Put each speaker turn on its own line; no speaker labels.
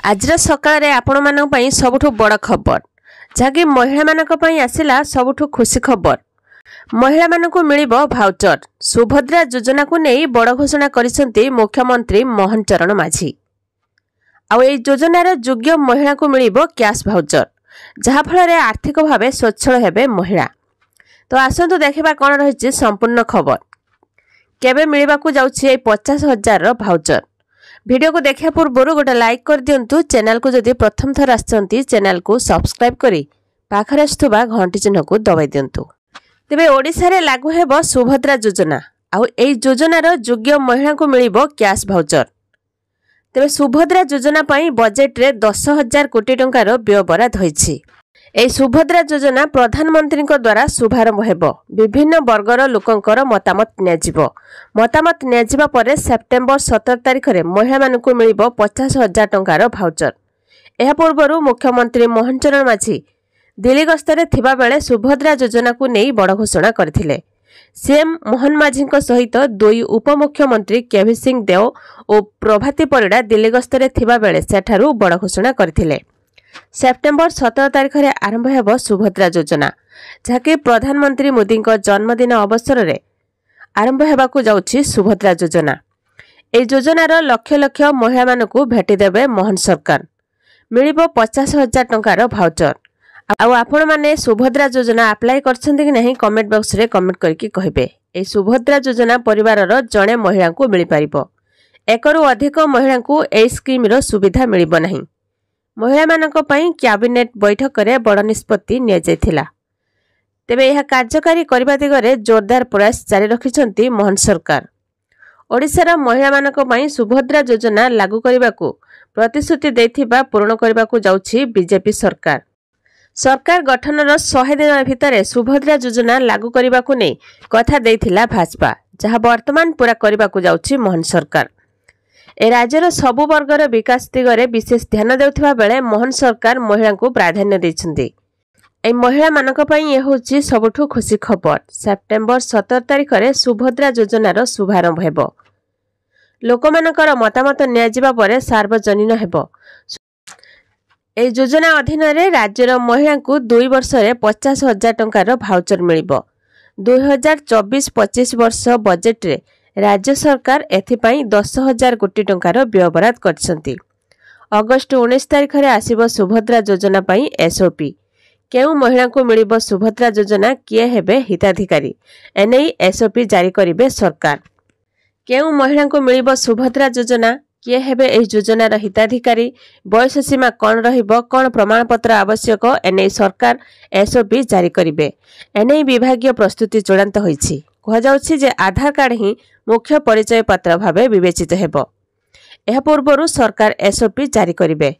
आज सकाळे आपण मानक पई सबुठु बड़ खबर जहाँकि महिला मानक पई आसिला सबुठु खुशी खबर। महिला मानक मिलिबो भाउचर। सुभद्रा योजना को नहीं बड़ घोषणा करिसेंती मुख्यमंत्री मोहन चरण माझी। आ ए योजनार योग्य महिला को मिलिबो कैश भाउचर जहाँ फल आर्थिक भाव स्वच्छल हेबे महिला। तो आसतु देखा कौन रही संपूर्ण खबर। केबे मिलवा को जाउछि 50,000 भाउचर। वीडियो को देखा पूर्व गोटे लाइक कर दिंतु। चैनल को जदि प्रथम थर आछंती चैनल को सब्सक्राइब करी पाखरे आसुवा घंटी चिन्ह को दबाई दिंतु। तेबे ओडिशा रे लागू हेबो सुभद्रा योजना। आउ एई योजनार योग्य महिला को मिलिबो कैश भाउचर। तेबे सुभद्रा योजना पई बजेट रे 10,000 कोटी टंकार व्यय बराद होईछि। एई सुभद्रा योजना प्रधानमंत्री द्वारा शुभारंभ हेबो। विभिन्न वर्गर लोकंकर मतामत नियाजिबो। मतामत नियाजिबा परे सेप्टेम्बर 17 तारिख रे महिला मानकु मिलिबो 50,000 टंकार भाउचर। एहा पूर्वरु मुख्यमंत्री मोहन चरण माझी दिल्ली गस्तरे थिबा बेले सुभद्रा योजना को नहीं बड़ घोषणा करथिले। सीएम मोहन माझी सहित दुई उपमुख्यमंत्री केवी सिंह देव और प्रभाती परिड़ा दिल्ली गस्तरे थिबा बेले सेठारु बड़ घोषणा करथिले। सेप्टेम्बर 17 तारिख रे आरंभ हेबो सुभद्रा योजना जहाँकि प्रधानमंत्री मोदी जन्मदिन अवसर रे आरंभ हेबाकु जाउछि सुभद्रा योजना। ए योजनार लक्ष लक्ष महिला मानकु भेटी देबे मोहन सरकार। मिलिबो 50,000 टंकार भाउचर। आउ आपण माने सुभद्रा योजना अप्लाई करछन्ती कि नहीं कमेंट बॉक्स रे कमेंट करके कहिबे। ए सुभद्रा योजना परिवारर जणे महिला को मिली पारिबो। एकरु अधिक महिला को ए स्कीम रो सुविधा मिलिबो नहीं। महिला मानक पई कैबिनेट बैठक रे बड़ निष्पत्ति निया जायथिला। तेबे यह कार्यकारी करबा दिगरे जोरदार प्रयास जारी रखिछन्ती मोहन सरकार। ओडिशार महिला मानक पई सुभद्रा योजना लागू करबाकू प्रतिश्रुति दैथिबा पूर्ण करबाकू जाउछि बीजेपी सरकार। सरकार गठनर 100 दिन भितर सुभद्रा योजना लागू करबाकू नै कथा दैथिला भाजपा, जहाँ वर्तमान पूरा करबाकू जाउछि मोहन सरकार। ए राज्यर सबु वर्गर विकास दिगरे विशेष ध्यान देउथिबा बेले मोहन सरकार महिला को प्राधान्य दैछन्ती। ए महिला मानक पई ए होछि सबुठु खुशी खबर। सेप्टेम्बर 17 तारिख रे सुभद्रा योजनार शुभारंभ हेबो। लोकमानकर मतामत नियाजिबा परे सार्वजनीन हेबो। ए योजना अधीन रे राज्यर महिला को 2 वर्ष रे 50,000 टंकार भाउचर मिलिबो। 2024-25 वर्ष बजेट रे राज्य सरकार एथिपाई 10,000 कोटी टंकार व्यय बराद करछन्ती। अगस्त 19 तारिख रे आसीबो सुभद्रा योजना पई एसओपी। केउ महिला को मिलिबो सुभद्रा योजना, किए हेबे हिताधिकारी, एनेई एसओपी जारी करिबे सरकार। केउ महिला को मिलिबो सुभद्रा योजना, किए हेबे एही योजनार हिताधिकारी, बयस सीमा कोन रहिबो, कोन प्रमाणपत्र आवश्यक, एनेई सरकार एसओपी जारी करिबे। एनेई विभागीय प्रस्तुति चूड़ांत होईछि। कह जाउछि जे आधार कार्ड ही मुख्य परिचय पत्र भावे विवेचित हेबो। एहा पूर्वरु सरकार एसओपी जारी करिबे।